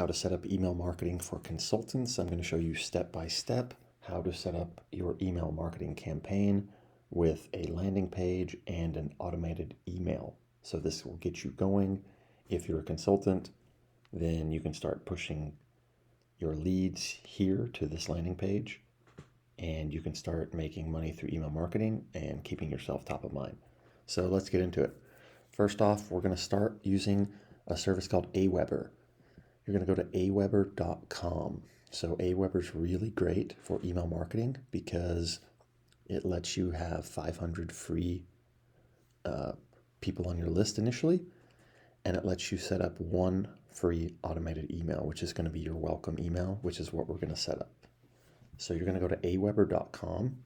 How to set up email marketing for consultants. I'm going to show you step by step how to set up your email marketing campaign with a landing page and an automated email. So this will get you going. If you're a consultant, then you can start pushing your leads here to this landing page, and you can start making money through email marketing and keeping yourself top of mind. So let's get into it. First off, we're going to start using a service called Aweber. You're going to go to aweber.com. So Aweber is really great for email marketing because it lets you have 500 free people on your list initially, and it lets you set up one free automated email, which is going to be your welcome email, which is what we're going to set up. So you're going to go to aweber.com,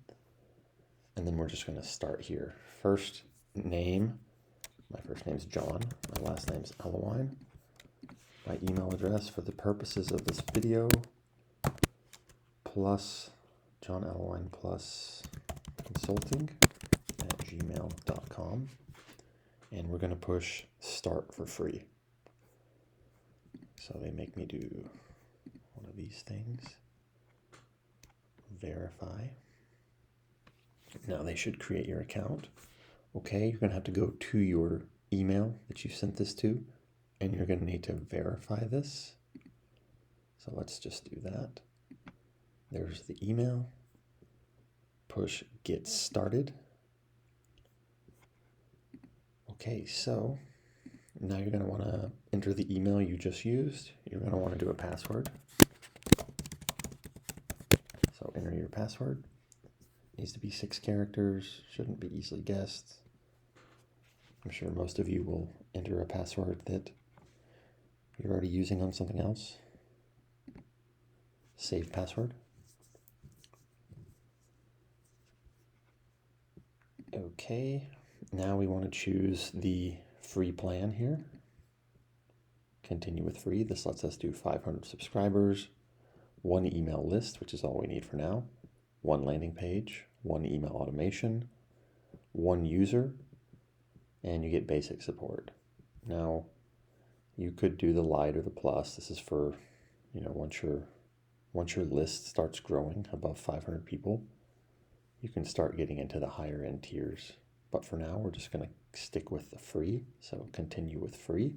and then we're just going to start here. First name, my first name's John, my last name's Allewine. My email address for the purposes of this video, plus John Allewine plus consulting at gmail.com. And we're going to push start for free. So they make me do one of these things. Verify. Now they should create your account. Okay, you're going to have to go to your email that you sent this to, and you're going to need to verify this. So let's just do that. There's the email. Push get started. Okay, so now you're going to want to enter the email you just used. You're going to want to do a password. So enter your password. Needs to be 6 characters. Shouldn't be easily guessed. I'm sure most of you will enter a password that you're already using on something else. Save password. Okay, now we want to choose the free plan here. Continue with free. This lets us do 500 subscribers, 1 email list, which is all we need for now, 1 landing page, 1 email automation, 1 user, and you get basic support. Now, you could do the light or the plus. This is for, once your list starts growing above 500 people, you can start getting into the higher end tiers. But for now, we're just going to stick with the free. So continue with free.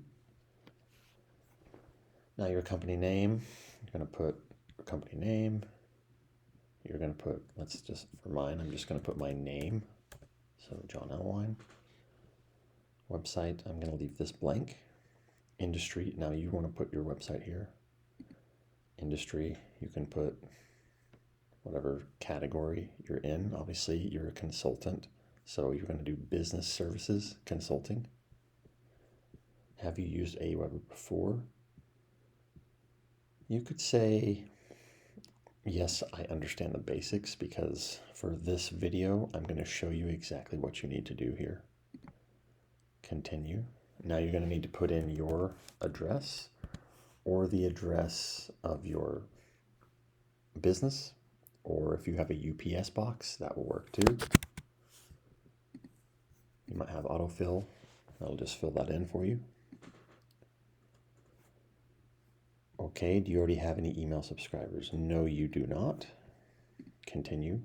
Now your company name, you're going to put your company name. You're going to put, for mine, I'm just going to put my name. So John Allewine. Website, I'm going to leave this blank. Industry, now you want to put your website here. Industry, you can put whatever category you're in. Obviously, you're a consultant, so you're going to do business services consulting. Have you used Aweber before? You could say, yes, I understand the basics, because for this video, I'm going to show you exactly what you need to do here. Continue. Now you're going to need to put in your address or the address of your business, or if you have a UPS box, that will work too. You might have autofill. That'll just fill that in for you. Okay, do you already have any email subscribers? No, you do not. Continue.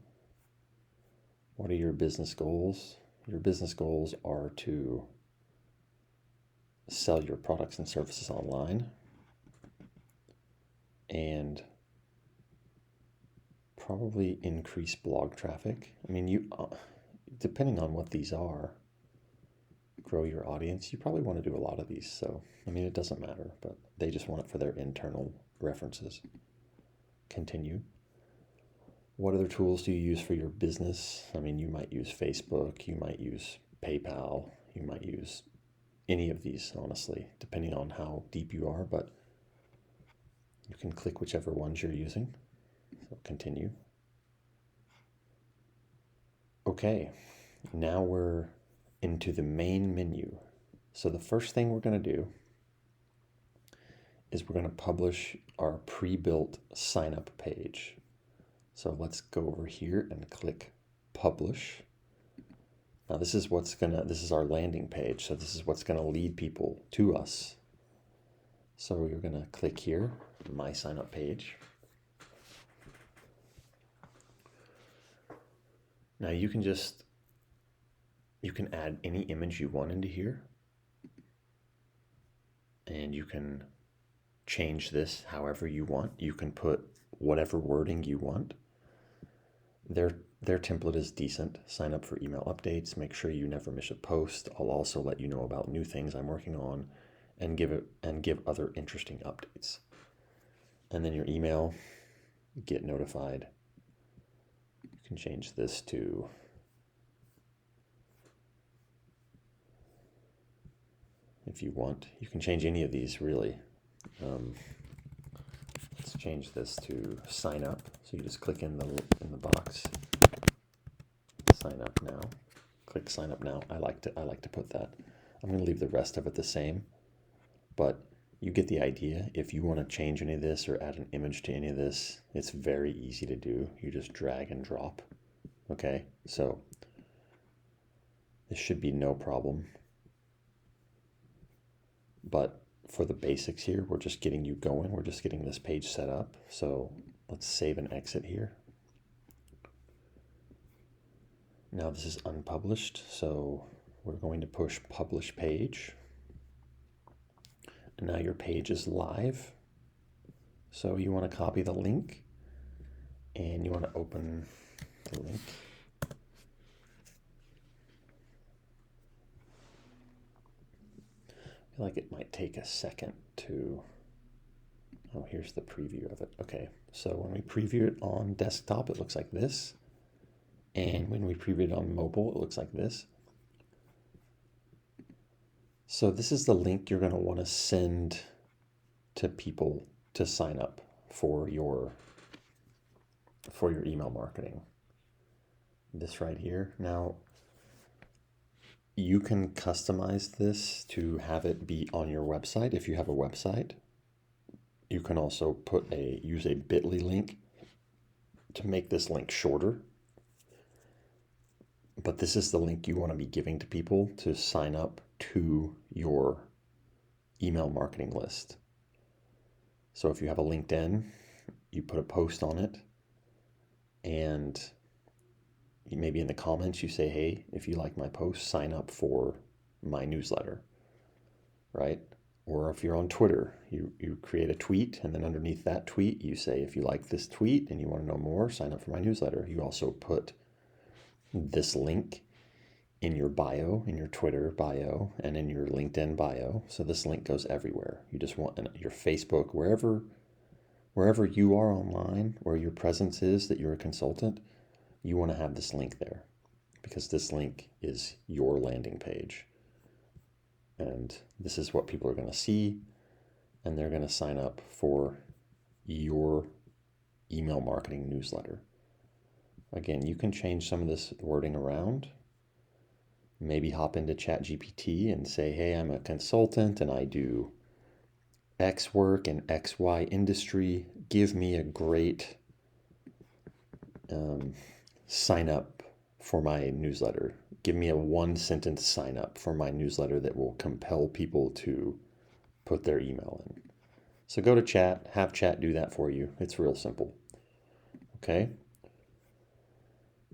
What are your business goals? Your business goals are to sell your products and services online and probably increase blog traffic. I mean, depending on what these are, grow your audience. You probably want to do a lot of these. So, I mean, it doesn't matter, but they just want it for their internal references. Continue. What other tools do you use for your business? I mean, you might use Facebook, you might use PayPal, you might use any of these, honestly, depending on how deep you are, but you can click whichever ones you're using. So continue. Okay, now we're into the main menu. So the first thing we're going to do is we're going to publish our pre-built sign-up page. So let's go over here and click publish. Now this is our landing page. So this is what's going to lead people to us. So you're going to click here, My Sign Up Page. Now you can add any image you want into here, and you can change this however you want. You can put whatever wording you want. Their template is decent. Sign up for email updates. Make sure you never miss a post. I'll also let you know about new things I'm working on, and give other interesting updates. And then your email, get notified. You can change this to if you want. You can change any of these really. Let's change this to sign up. So you just click in the box, sign up now. Click sign up now. I like to put that. I'm going to leave the rest of it the same, but you get the idea. If you want to change any of this or add an image to any of this, it's very easy to do. You just drag and drop. Okay, so this should be no problem. But for the basics here, we're just getting you going. We're just getting this page set up. So let's save and exit here. Now this is unpublished, so we're going to push publish page. And now your page is live. So you want to copy the link and you want to open the link. I feel like it might take a second to, oh, here's the preview of it. Okay, so when we preview it on desktop, it looks like this. And when we preview it on mobile, it looks like this. So this is the link you're going to want to send to people to sign up for your email marketing. This right here. Now, you can customize this to have it be on your website if you have a website. You can also use a bit.ly link to make this link shorter. But this is the link you want to be giving to people to sign up to your email marketing list. So if you have a LinkedIn, you put a post on it, and maybe in the comments you say, hey, if you like my post, sign up for my newsletter, right? Or if you're on Twitter, you create a tweet, and then underneath that tweet, you say, if you like this tweet and you want to know more, sign up for my newsletter. You also put this link in your bio, in your Twitter bio, and in your LinkedIn bio. So this link goes everywhere. You just want your Facebook, wherever you are online, where your presence is that you're a consultant, you want to have this link there, because this link is your landing page. And this is what people are going to see, and they're going to sign up for your email marketing newsletter. Again, you can change some of this wording around. Maybe hop into ChatGPT and say, hey, I'm a consultant and I do X work in XY industry. Give me a great sign up for my newsletter. Give me a 1-sentence sign up for my newsletter that will compel people to put their email in. So go to chat, have chat do that for you. It's real simple. Okay.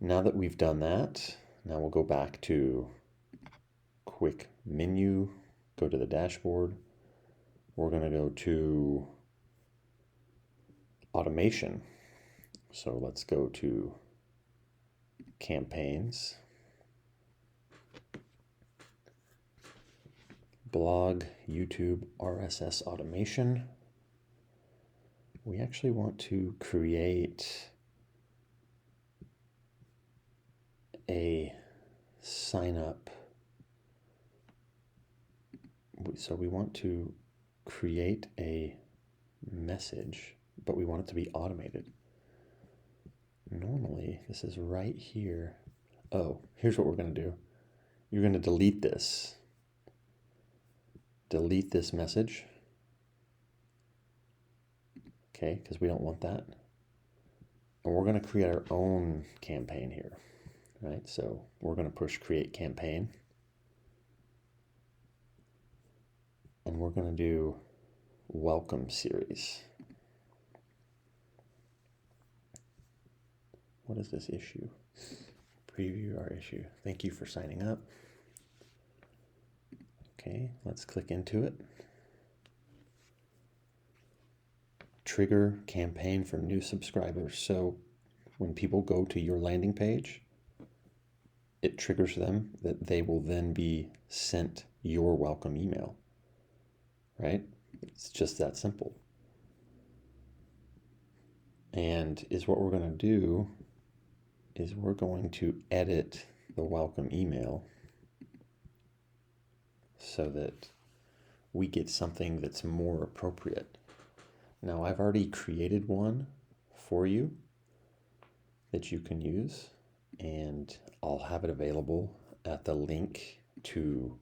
Now that we've done that, now we'll go back to quick menu, go to the dashboard. We're going to go to automation. So let's go to campaigns, blog, YouTube, RSS automation. We actually want to create a sign up. So we want to create a message, but we want it to be automated. Normally, this is right here. Oh, here's what we're going to do. You're going to delete this. Delete this message. Okay, because we don't want that. And we're going to create our own campaign here. Right, so we're going to push create campaign. And we're going to do welcome series. What is this issue? Preview our issue. Thank you for signing up. Okay, let's click into it. Trigger campaign for new subscribers. So when people go to your landing page, it triggers them that they will then be sent your welcome email, right? It's just that simple. And what we're going to do is we're going to edit the welcome email so that we get something that's more appropriate. Now, I've already created one for you that you can use, and I'll have it available at the link to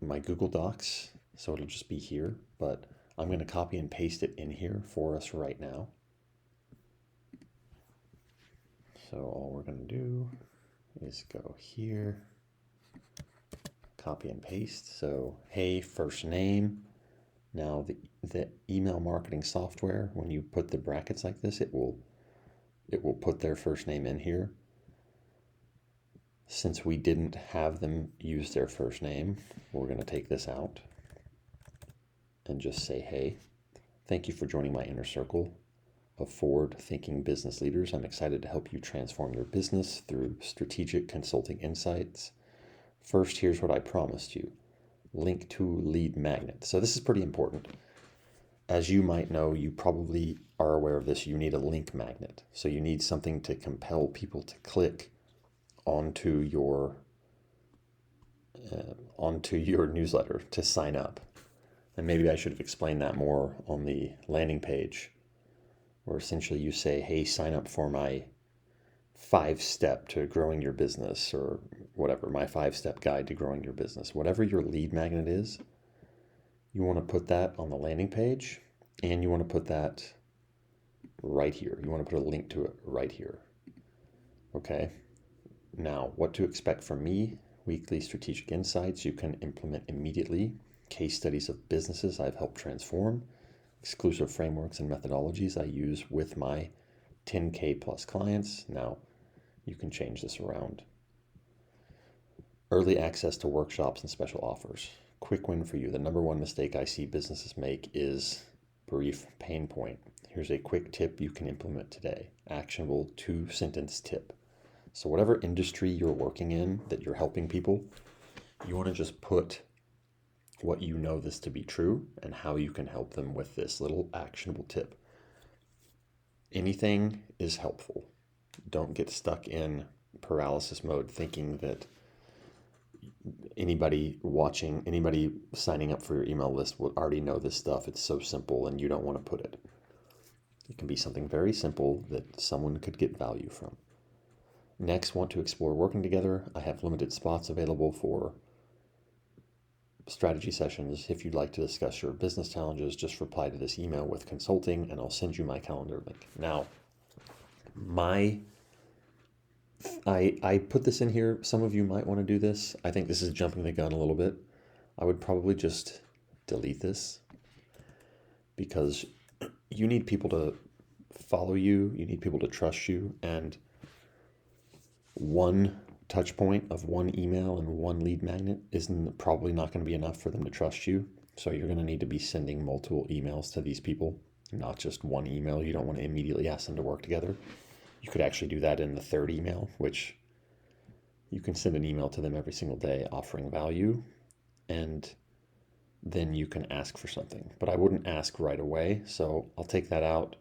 my Google Docs. So it'll just be here, but I'm going to copy and paste it in here for us right now. So all we're going to do is go here, copy and paste. So, hey, first name. Now the email marketing software, when you put the brackets like this, it will put their first name in here. Since we didn't have them use their first name, we're going to take this out and just say, hey, thank you for joining my inner circle of forward-thinking business leaders. I'm excited to help you transform your business through strategic consulting insights. First, here's what I promised you. Link to lead magnet. So this is pretty important. As you might know, you probably are aware of this, you need a link magnet. So you need something to compel people to click onto your newsletter to sign up. And maybe I should have explained that more on the landing page, where essentially you say, hey, sign up for my 5-step to growing your business, or whatever, my 5-step guide to growing your business. Whatever your lead magnet is, you want to put that on the landing page, and you want to put that right here. You want to put a link to it right here. Okay. Now, what to expect from me: weekly strategic insights you can implement immediately, case studies of businesses I've helped transform, exclusive frameworks and methodologies I use with my 10K plus clients. Now, you can change this around. Early access to workshops and special offers. Quick win for you. The number one mistake I see businesses make is brief pain point. Here's a quick tip you can implement today. Actionable 2-sentence tip. So whatever industry you're working in that you're helping people, you want to just put what you know this to be true and how you can help them with this little actionable tip. Anything is helpful. Don't get stuck in paralysis mode thinking that anybody signing up for your email list will already know this stuff. It's so simple and you don't want to put it. It can be something very simple that someone could get value from. Next, want to explore working together? I have limited spots available for strategy sessions. If you'd like to discuss your business challenges, just reply to this email with consulting and I'll send you my calendar link. Now, I put this in here. Some of you might want to do this. I think this is jumping the gun a little bit. I would probably just delete this, because you need people to follow you. You need people to trust you. And one touch point of one email and one lead magnet isn't probably not going to be enough for them to trust you. So you're going to need to be sending multiple emails to these people, not just one email. You don't want to immediately ask them to work together. You could actually do that in the third email, which you can send an email to them every single day offering value, and then you can ask for something. But I wouldn't ask right away, so I'll take that out.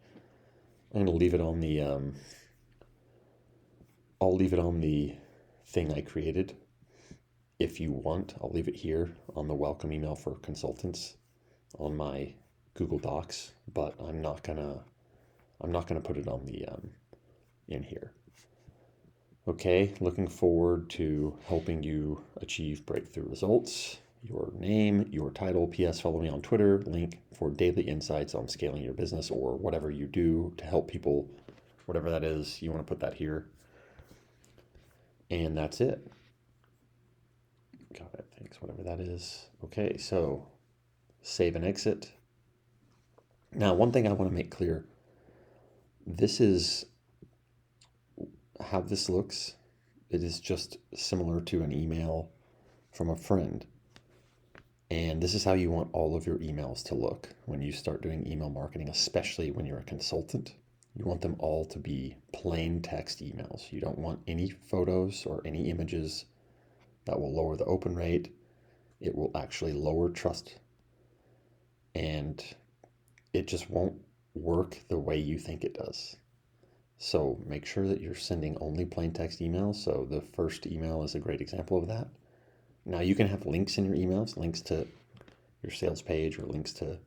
I'm going to leave it on the thing I created. If you want, I'll leave it here on the welcome email for consultants on my Google Docs, but I'm not gonna put it on the in here. Okay, looking forward to helping you achieve breakthrough results. Your name, your title. P.S. Follow me on Twitter. Link for daily insights on scaling your business or whatever you do to help people, whatever that is. You want to put that here. And that's it. Got it. Thanks. Whatever that is. Okay, so save and exit. Now, one thing I want to make clear, this is how this looks. It is just similar to an email from a friend. And this is how you want all of your emails to look when you start doing email marketing, especially when you're a consultant. You want them all to be plain text emails. You don't want any photos or any images. That will lower the open rate. It will actually lower trust. And it just won't work the way you think it does. So make sure that you're sending only plain text emails. So the first email is a great example of that. Now you can have links in your emails, links to your sales page or links to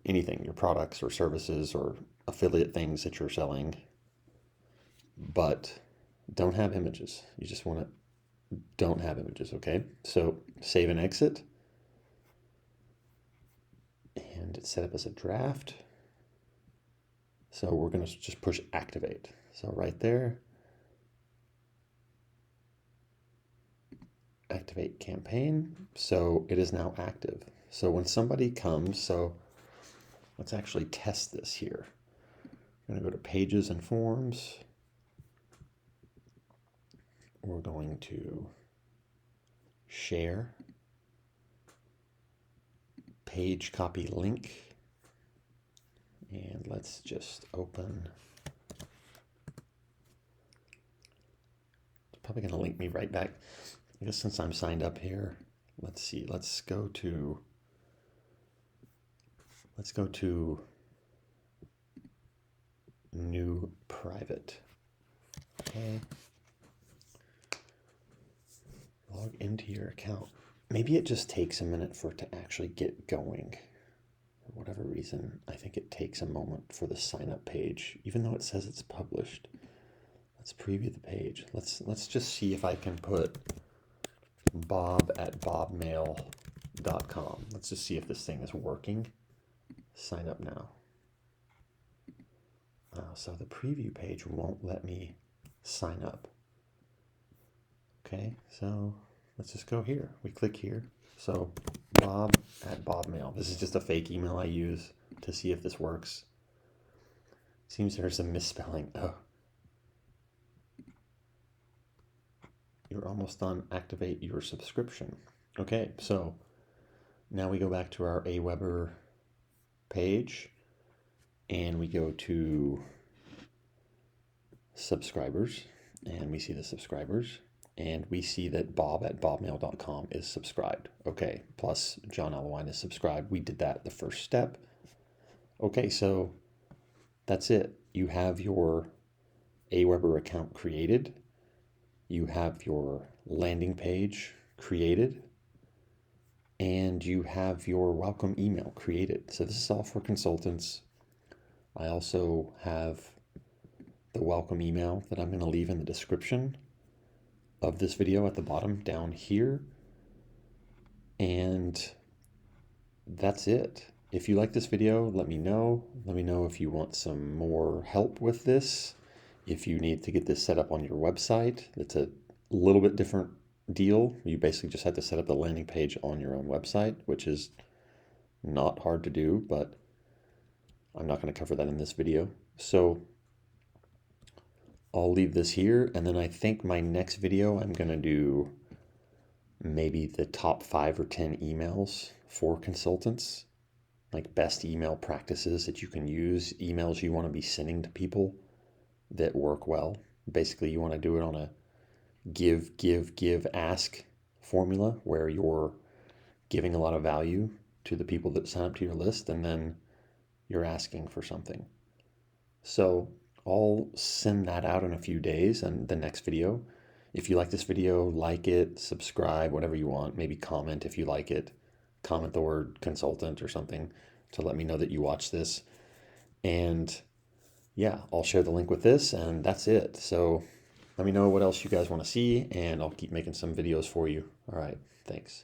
anything, your products or services or affiliate things that you're selling, but don't have images. You just want to don't have images, okay? So save and exit. And it's set up as a draft. So we're going to just push activate. So right there, activate campaign. So it is now active. So when somebody comes, so let's actually test this here. I'm going to go to pages and forms. We're going to share, page copy link, and let's just open. It's probably going to link me right back. I guess since I'm signed up here, let's see, let's go to new private. Okay. Log into your account. Maybe it just takes a minute for it to actually get going. For whatever reason, I think it takes a moment for the sign up page, even though it says it's published. Let's preview the page. Let's just see if I can put bob@bobmail.com. Let's just see if this thing is working. Sign up now. So the preview page won't let me sign up. Okay, so let's just go here. We click here. So bob@bobmail. This is just a fake email I use to see if this works. Seems there's a misspelling. Oh. You're almost done. Activate your subscription. Okay, so now we go back to our Aweber page and we go to subscribers and we see the subscribers and we see that bob@bobmail.com is subscribed. Okay, plus John Allewine is subscribed. We did that the first step. Okay, so that's it. You have your Aweber account created. You have your landing page created. And you have your welcome email created. So this is all for consultants. I also have the welcome email that I'm going to leave in the description of this video at the bottom down here. And that's it. If you like this video, let me know. Let me know if you want some more help with this. If you need to get this set up on your website, it's a little bit different deal. You basically just have to set up the landing page on your own website, which is not hard to do, but I'm not going to cover that in this video. So I'll leave this here, and then I think my next video I'm going to do maybe the top 5 or 10 emails for consultants, like best email practices that you can use, emails you want to be sending to people that work well. Basically, you want to do it on a give, ask formula where you're giving a lot of value to the people that sign up to your list and then you're asking for something. So I'll send that out in a few days and the next video. If you like this video, like it, subscribe, whatever you want. Maybe comment if you like it. Comment the word consultant or something to let me know that you watched this. And yeah, I'll share the link with this and that's it. So let me know what else you guys want to see and I'll keep making some videos for you. All right, thanks.